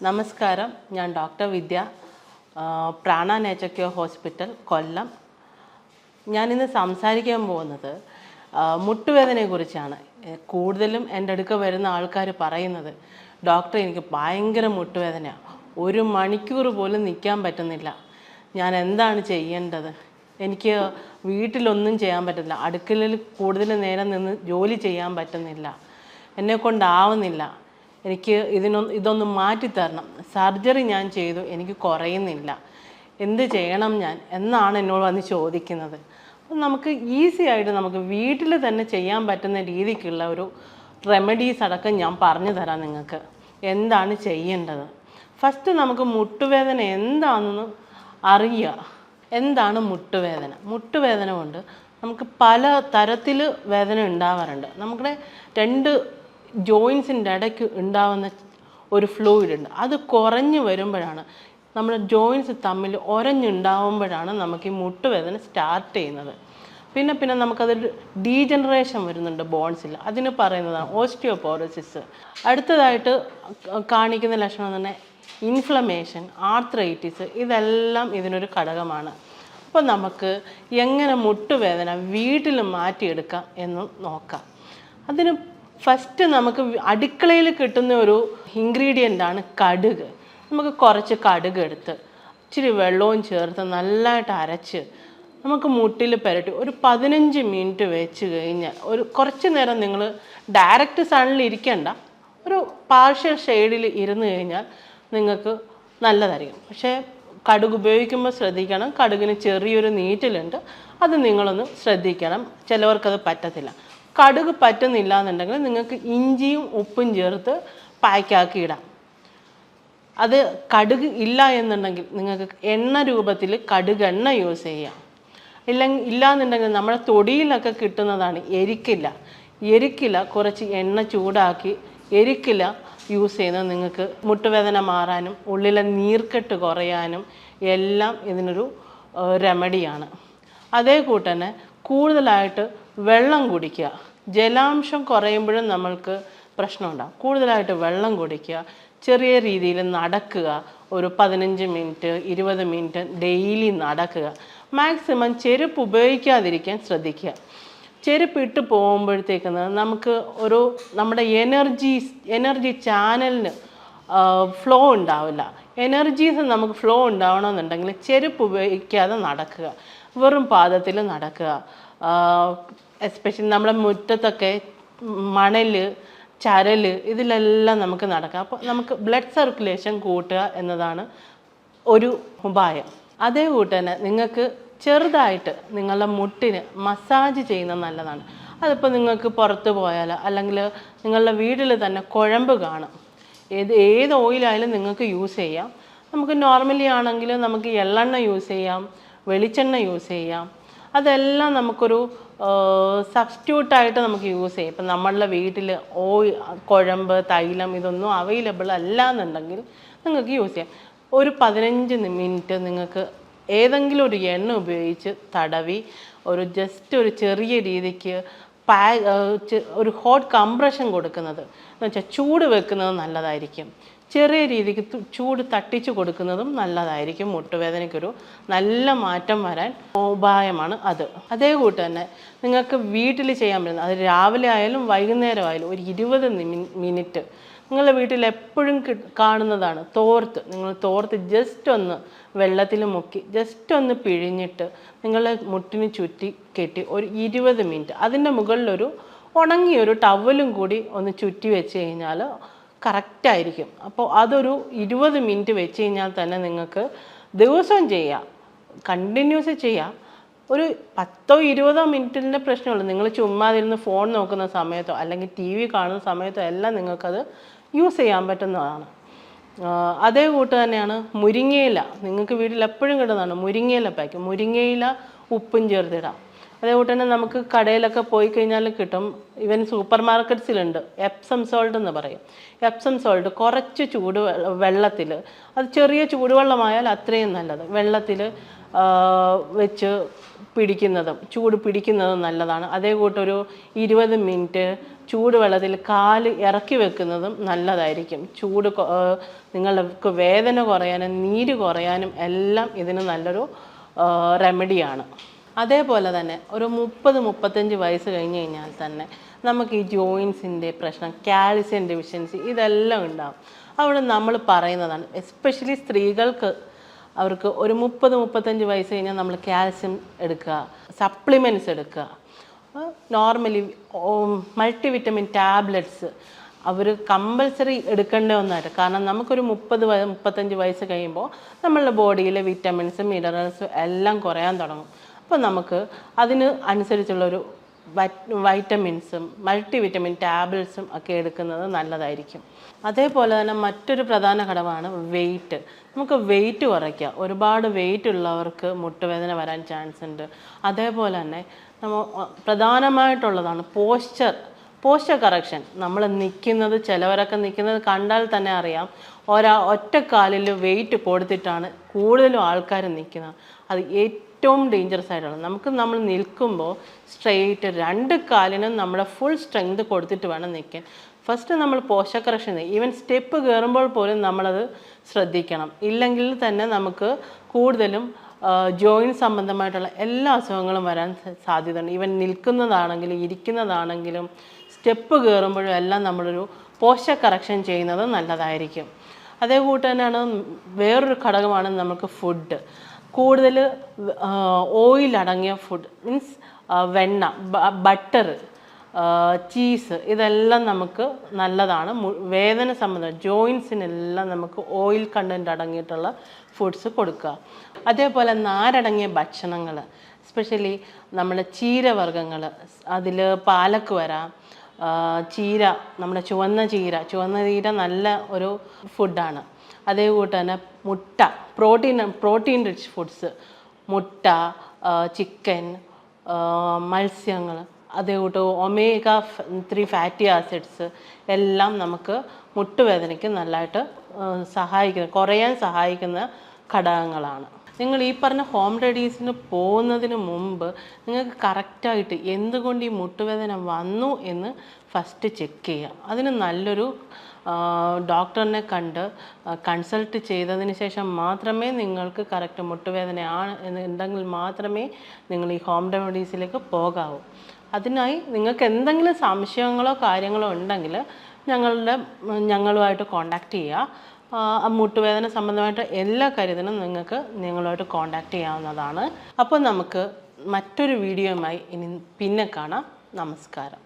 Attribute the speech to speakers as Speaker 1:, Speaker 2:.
Speaker 1: നമസ്കാരം, ഞാൻ ഡോക്ടർ വിദ്യ, പ്രാണ nature cure hospital, കൊല്ലം. ഞാനിന്ന് സംസാരിക്കാൻ പോകുന്നത് മുട്ടുവേദനയെക്കുറിച്ചാണ്. കൂടുതലും എൻ്റെ അടുക്ക വരുന്ന ആൾക്കാർ പറയുന്നത്, ഡോക്ടർ എനിക്ക് ഭയങ്കര മുട്ടുവേദനയാണ്, 1 മണിക്കൂർ പോലും നിൽക്കാൻ പറ്റുന്നില്ല, ഞാൻ എന്താണ് ചെയ്യേണ്ടത്? എനിക്ക് വീട്ടിലൊന്നും ചെയ്യാൻ പറ്റുന്നില്ല, അടുക്കളയിൽ കൂടുതൽ നേരം നിന്ന് ജോലി ചെയ്യാൻ പറ്റുന്നില്ല, എന്നെക്കൊണ്ടാവുന്നില്ല, എനിക്ക് ഇതൊന്ന് മാറ്റിത്തരണം, സർജറി ഞാൻ ചെയ്തു, എനിക്ക് കുറയുന്നില്ല, എന്ത് ചെയ്യണം ഞാൻ എന്നാണ് എന്നോട് വന്ന് ചോദിക്കുന്നത്. അപ്പം നമുക്ക് ഈസി ആയിട്ട് നമുക്ക് വീട്ടിൽ തന്നെ ചെയ്യാൻ പറ്റുന്ന രീതിക്കുള്ള ഒരു റെമഡീസ് അടക്കം ഞാൻ പറഞ്ഞു തരാം നിങ്ങൾക്ക്. എന്താണ് ചെയ്യേണ്ടത്? ഫസ്റ്റ് നമുക്ക് മുട്ടുവേദന എന്താണെന്ന് അറിയുക. എന്താണ് മുട്ടുവേദന? മുട്ടുവേദന കൊണ്ട് നമുക്ക് പല തരത്തിൽ വേദന ഉണ്ടാവാറുണ്ട്. നമ്മുടെ 2 ജോയിൻസിൻ്റെ ഇടയ്ക്ക് ഉണ്ടാവുന്ന ഒരു ഫ്ലൂയിഡ് ഉണ്ട്, അത് കുറഞ്ഞു വരുമ്പോഴാണ്, നമ്മുടെ ജോയിൻസ് തമ്മിൽ ഉരഞ്ഞുണ്ടാവുമ്പോഴാണ് നമുക്ക് ഈ മുട്ടുവേദന സ്റ്റാർട്ട് ചെയ്യുന്നത്. പിന്നെ നമുക്കതൊരു ഡീജനറേഷൻ വരുന്നുണ്ട് ബോൺസിൽ, അതിന് പറയുന്നതാണ് ഓസ്റ്റിയോപോറോസിസ്. അടുത്തതായിട്ട് കാണിക്കുന്ന ലക്ഷണം തന്നെ ഇൻഫ്ലമേഷൻ, ആർത്രൈറ്റിസ്, ഇതെല്ലാം ഇതിനൊരു ഘടകമാണ്. അപ്പോൾ നമുക്ക് എങ്ങനെ മുട്ടുവേദന വീട്ടിൽ മാറ്റിയെടുക്കാം എന്ന് നോക്കാം. അതിന് ഫസ്റ്റ് നമുക്ക് അടുക്കളയിൽ കിട്ടുന്ന ഒരു ഇൻഗ്രീഡിയൻ്റാണ് കടുക്. നമുക്ക് കുറച്ച് കടുക് എടുത്ത് ഇച്ചിരി വെള്ളവും ചേർത്ത് നല്ലതായിട്ട് അരച്ച് നമുക്ക് മുട്ടിൽ പുരട്ടി ഒരു 15 മിനിറ്റ് വെച്ച് കഴിഞ്ഞാൽ, കുറച്ച് നേരം നിങ്ങൾ ഡയറക്റ്റ് സണ്ണിൽ ഇരിക്കേണ്ട, ഒരു പാർഷ്യൽ ഷെയ്ഡിൽ ഇരുന്ന് കഴിഞ്ഞാൽ നിങ്ങൾക്ക് നല്ലതായിരിക്കും. പക്ഷേ കടുക് ഉപയോഗിക്കുമ്പോൾ ശ്രദ്ധിക്കണം, കടുകിന് ചെറിയൊരു നീറ്റലുണ്ട്, അത് നിങ്ങളൊന്ന് ശ്രദ്ധിക്കണം. ചിലവർക്കത് പറ്റത്തില്ല. കടുക് പറ്റുന്നില്ല എന്നുണ്ടെങ്കിൽ നിങ്ങൾക്ക് ഇഞ്ചിയും ഉപ്പും ചേർത്ത് പായ്ക്കാക്കി ഇടാം. അത് കടുക് ഇല്ല എന്നുണ്ടെങ്കിൽ നിങ്ങൾക്ക് എണ്ണ രൂപത്തിൽ കടുകെണ്ണ യൂസ് ചെയ്യാം. ഇല്ലാന്നുണ്ടെങ്കിൽ നമ്മുടെ തൊടിയിലൊക്കെ കിട്ടുന്നതാണ് എരിക്കില കുറച്ച് എണ്ണ ചൂടാക്കി എരിക്കില യൂസ് ചെയ്യുന്നത് നിങ്ങൾക്ക് മുട്ടുവേദന മാറാനും ഉള്ളിലെ നീർക്കെട്ട് കുറയാനും എല്ലാം ഇതിനൊരു റെമഡിയാണ്. അതേ കൂട്ടന്നെ കൂടുതലായിട്ട് വെള്ളം കുടിക്കുക. ജലാംശം കുറയുമ്പോഴും നമ്മൾക്ക് പ്രശ്നമുണ്ടാകും. കൂടുതലായിട്ട് വെള്ളം കുടിക്കുക, ചെറിയ രീതിയിൽ നടക്കുക, ഒരു 15 മിനിറ്റ് 20 മിനിറ്റ് ഡെയിലി നടക്കുക. മാക്സിമം ചെരുപ്പ് ഉപയോഗിക്കാതിരിക്കാൻ ശ്രദ്ധിക്കുക. ചെരുപ്പ് ഇട്ട് പോകുമ്പോഴത്തേക്ക് നമുക്ക് നമ്മുടെ എനർജി ചാനലിന് ഫ്ലോ ഉണ്ടാവില്ല. എനർജീസ് നമുക്ക് ഫ്ലോ ഉണ്ടാവണമെന്നുണ്ടെങ്കിൽ ചെരുപ്പ് ഉപയോഗിക്കാതെ നടക്കുക, വെറും പാദത്തിൽ നടക്കുക. എസ്പെഷ്യലി നമ്മുടെ മുറ്റത്തൊക്കെ മണൽ, ചരൽ, ഇതിലെല്ലാം നമുക്ക് നടക്കാം. അപ്പോൾ നമുക്ക് ബ്ലഡ് സർക്കുലേഷൻ കൂട്ടുക എന്നതാണ് ഒരു ഉപായം. അതേ കൂട്ട് തന്നെ നിങ്ങൾക്ക് ചെറുതായിട്ട് നിങ്ങളുടെ മുട്ടിന് മസാജ് ചെയ്യുന്നത് നല്ലതാണ്. അതിപ്പോൾ നിങ്ങൾക്ക് പുറത്ത് പോയാൽ അല്ലെങ്കിൽ നിങ്ങളുടെ വീട്ടിൽ തന്നെ കുഴമ്പ് കാണും, ഏത് ഓയിലായാലും നിങ്ങൾക്ക് യൂസ് ചെയ്യാം. നമുക്ക് നോർമലി ആണെങ്കിൽ നമുക്ക് എള്ളെണ്ണ യൂസ് ചെയ്യാം, വെളിച്ചെണ്ണ യൂസ് ചെയ്യാം. അതെല്ലാം നമുക്കൊരു സബ്സ്റ്റിറ്റ്യൂട്ടായിട്ട് നമുക്ക് യൂസ് ചെയ്യാം. ഇപ്പം നമ്മളുടെ വീട്ടിൽ കുഴമ്പ്, തൈലം ഇതൊന്നും അവൈലബിൾ അല്ല എന്നുണ്ടെങ്കിൽ നിങ്ങൾക്ക് യൂസ് ചെയ്യാം. ഒരു 15 മിനിറ്റ് നിങ്ങൾക്ക് ഏതെങ്കിലും ഒരു എണ്ണ ഉപയോഗിച്ച് തടവി ജസ്റ്റ് ഒരു ചെറിയ രീതിക്ക് ഒരു ഹോട്ട് കംപ്രഷൻ കൊടുക്കുന്നത് എന്ന് വെച്ചാൽ ചൂട് വെക്കുന്നത് നല്ലതായിരിക്കും. ചെറിയ രീതിക്ക് ചൂട് തട്ടിച്ചു കൊടുക്കുന്നതും നല്ലതായിരിക്കും. മുട്ടുവേദനയ്ക്കൊരു നല്ല മാറ്റം വരാൻ ഉപായമാണ് അത്. അതേ കൂട്ട് തന്നെ നിങ്ങൾക്ക് വീട്ടിൽ ചെയ്യാൻ പറ്റുന്നത്, അത് രാവിലെ ആയാലും വൈകുന്നേരം ആയാലും ഒരു 20 മിനിറ്റ് നിങ്ങളുടെ വീട്ടിൽ എപ്പോഴും കാണുന്നതാണ് തോർത്ത്. നിങ്ങൾ തോർത്ത് ജസ്റ്റ് ഒന്ന് വെള്ളത്തിൽ മുക്കി ജസ്റ്റ് ഒന്ന് പിഴിഞ്ഞിട്ട് നിങ്ങളുടെ മുട്ടിന് ചുറ്റി കെട്ടി ഒരു 20 മിനിറ്റ് അതിൻ്റെ മുകളിലൊരു ഉണങ്ങിയൊരു ടവലും കൂടി ഒന്ന് ചുറ്റി വെച്ച് കഴിഞ്ഞാൽ കറക്റ്റായിരിക്കും. അപ്പോൾ അതൊരു 20 മിനിറ്റ് വെച്ച് കഴിഞ്ഞാൽ തന്നെ നിങ്ങൾക്ക് ദിവസം ചെയ്യാം, കണ്ടിന്യൂസ് ചെയ്യാം. ഒരു 10-20 മിനിറ്റിൻ്റെ പ്രശ്നമുള്ളൂ. നിങ്ങൾ ചുമ്മാതിരുന്ന് ഫോൺ നോക്കുന്ന സമയത്തോ അല്ലെങ്കിൽ TV കാണുന്ന സമയത്തോ എല്ലാം നിങ്ങൾക്കത് യൂസ് ചെയ്യാൻ പറ്റുന്നതാണ്. അതേ കൂട്ട് തന്നെയാണ് മുരിങ്ങയില. നിങ്ങൾക്ക് വീട്ടിൽ എപ്പോഴും കിട്ടുന്നതാണ് മുരിങ്ങയില പാക്ക്. മുരിങ്ങയില ഉപ്പും ചേർത്തിടാം. അതേപോലെ തന്നെ നമുക്ക് കടയിലൊക്കെ പോയി കഴിഞ്ഞാൽ കിട്ടും, ഈവൻ സൂപ്പർ മാർക്കറ്റ്സിലുണ്ട്, എപ്സം സോൾട്ട് എന്ന് പറയും. എപ്സം സോൾട്ട് കുറച്ച് വെള്ളത്തിൽ, അത് ചെറിയ ചൂടുവെള്ളമായാൽ അത്രയും നല്ലത്, വെള്ളത്തിൽ വെച്ച് ചൂട് പിടിക്കുന്നതും നല്ലതാണ്. അതേ കൂട്ടൊരു 20 മിനിറ്റ് ചൂടുവെള്ളത്തിൽ കാല് ഇറക്കി വെക്കുന്നതും നല്ലതായിരിക്കും. നിങ്ങൾക്ക് വേദന കുറയാനും നീര് കുറയാനും എല്ലാം ഇതിന് നല്ലൊരു റെമഡിയാണ്. അതേപോലെ തന്നെ ഒരു 30-35 വയസ്സ് കഴിഞ്ഞ് കഴിഞ്ഞാൽ തന്നെ നമുക്ക് ഈ ജോയിൻസിൻ്റെ പ്രശ്നം, കാൽസ്യം ഡെഫിഷ്യൻസി ഇതെല്ലാം ഉണ്ടാകും. അവിടെ നമ്മൾ പറയുന്നതാണ്, എസ്പെഷ്യലി സ്ത്രീകൾക്ക് അവർക്ക് ഒരു 30-35 വയസ്സ് കഴിഞ്ഞാൽ നമ്മൾ കാൽസ്യം എടുക്കുക, സപ്ലിമെൻറ്റ്സ് എടുക്കുക. നോർമലി മൾട്ടിവിറ്റമിൻ ടാബ്ലറ്റ്സ് അവർ കമ്പൽസറി എടുക്കേണ്ട ഒന്നായിട്ട്. കാരണം നമുക്കൊരു 30-35 വയസ്സ് കഴിയുമ്പോൾ നമ്മളുടെ ബോഡിയിലെ വിറ്റമിൻസും മിനറൽസും എല്ലാം കുറയാൻ തുടങ്ങും. അപ്പോൾ നമുക്ക് അതിന് അനുസരിച്ചുള്ളൊരു വൈറ്റമിൻസും മൾട്ടിവിറ്റമിൻ ടാബ്ലറ്റ്സും ഒക്കെ എടുക്കുന്നത് നല്ലതായിരിക്കും. അതേപോലെ തന്നെ മറ്റൊരു പ്രധാന ഘടകമാണ് വെയിറ്റ്. നമുക്ക് വെയിറ്റ് കുറയ്ക്കുക. ഒരുപാട് വെയിറ്റ് ഉള്ളവർക്ക് മുട്ടുവേദന വരാൻ ചാൻസ് ഉണ്ട്. അതേപോലെ തന്നെ പ്രധാനമായിട്ടുള്ളതാണ് പോസ്ചർ കറക്ഷൻ. നമ്മൾ ചിലവരൊക്കെ നിൽക്കുന്നത് കണ്ടാൽ തന്നെ അറിയാം, ഒറ്റക്കാലിൽ വെയിറ്റ് കൊടുത്തിട്ടാണ് കൂടുതലും ആൾക്കാർ നിൽക്കുന്നത്. അത് ഏറ്റവും ഡേഞ്ചറസ് ആയിട്ടുള്ളത്. നമ്മൾ നിൽക്കുമ്പോൾ സ്ട്രെയിറ്റ് 2 കാലിനും നമ്മുടെ ഫുൾ സ്ട്രെങ്ത് കൊടുത്തിട്ട് വേണം നിൽക്കാൻ. ഫസ്റ്റ് നമ്മൾ പോസ്ചർ കറക്ഷൻ, ഈവൻ സ്റ്റെപ്പ് കയറുമ്പോൾ പോലും നമ്മളത് ശ്രദ്ധിക്കണം. ഇല്ലെങ്കിൽ തന്നെ നമുക്ക് കൂടുതലും ജോയിൻറ്റ് സംബന്ധമായിട്ടുള്ള എല്ലാ അസുഖങ്ങളും വരാൻ സാധ്യതയുണ്ട്. ഈവൻ നിൽക്കുന്നതാണെങ്കിലും ഇരിക്കുന്നതാണെങ്കിലും സ്റ്റെപ്പ് കയറുമ്പോഴും എല്ലാം നമ്മളൊരു പോസ്ചർ കറക്ഷൻ ചെയ്യുന്നത് നല്ലതായിരിക്കും. അതേകൂട്ട് തന്നെയാണ് വേറൊരു ഘടകമാണ് നമുക്ക് ഫുഡ്. കൂടുതൽ ഓയിൽ അടങ്ങിയ ഫുഡ് മീൻസ് വെണ്ണ, ബട്ടർ, ചീസ് ഇതെല്ലാം നമുക്ക് നല്ലതാണ്. വേദന സംബന്ധം ജോയിൻസിനെല്ലാം നമുക്ക് ഓയിൽ കണ്ടൻറ്റ് അടങ്ങിയിട്ടുള്ള ഫുഡ്സ് കൊടുക്കുക. അതേപോലെ നാരടങ്ങിയ ഭക്ഷണങ്ങൾ, എസ്പെഷ്യലി നമ്മുടെ ചീരവർഗ്ഗങ്ങൾ, അതിൽ പാലക്ക് വരാം, ചീര, നമ്മുടെ ചുവന്ന ചീര നല്ല ഒരു ഫുഡാണ്. അതേകൂട്ട് തന്നെ മുട്ട, പ്രോട്ടീൻ റിച്ച് ഫുഡ്സ്, മുട്ട, ചിക്കൻ, മത്സ്യങ്ങൾ, അതേകൂട്ട് omega-3 ഫാറ്റി ആസിഡ്സ് എല്ലാം നമുക്ക് മുട്ടുവേദനയ്ക്ക് നല്ലതായിട്ട് കുറയാൻ സഹായിക്കുന്ന ഘടകങ്ങളാണ്. നിങ്ങൾ ഈ പറഞ്ഞ ഹോം റെമഡീസിന് പോകുന്നതിന് മുമ്പ് നിങ്ങൾക്ക് കറക്റ്റായിട്ട് എന്തുകൊണ്ട് ഈ മുട്ടുവേദന വന്നു എന്ന് ഫസ്റ്റ് ചെക്ക് ചെയ്യുക. അതിന് നല്ലൊരു ഡോക്ടറിനെ കണ്ട് കൺസൾട്ട് ചെയ്തതിന് ശേഷം മാത്രമേ നിങ്ങൾക്ക് കറക്റ്റ് മുട്ടുവേദനയാണ് എന്നുണ്ടെങ്കിൽ മാത്രമേ നിങ്ങൾ ഈ ഹോം റെമഡീസിലേക്ക് പോകാവൂ. അതിനായി നിങ്ങൾക്ക് എന്തെങ്കിലും സംശയങ്ങളോ കാര്യങ്ങളോ ഉണ്ടെങ്കിൽ ഞങ്ങളുമായിട്ട് കോൺടാക്റ്റ് ചെയ്യുക. മുട്ടുവേദന സംബന്ധമായിട്ട് എല്ലാ കാര്യത്തിനും നിങ്ങൾക്ക് ഞങ്ങളുമായിട്ട് കോൺടാക്റ്റ് ചെയ്യാവുന്നതാണ്. അപ്പോൾ നമുക്ക് മറ്റൊരു വീഡിയോയുമായി ഇനി പിന്നെ കാണാം. നമസ്കാരം.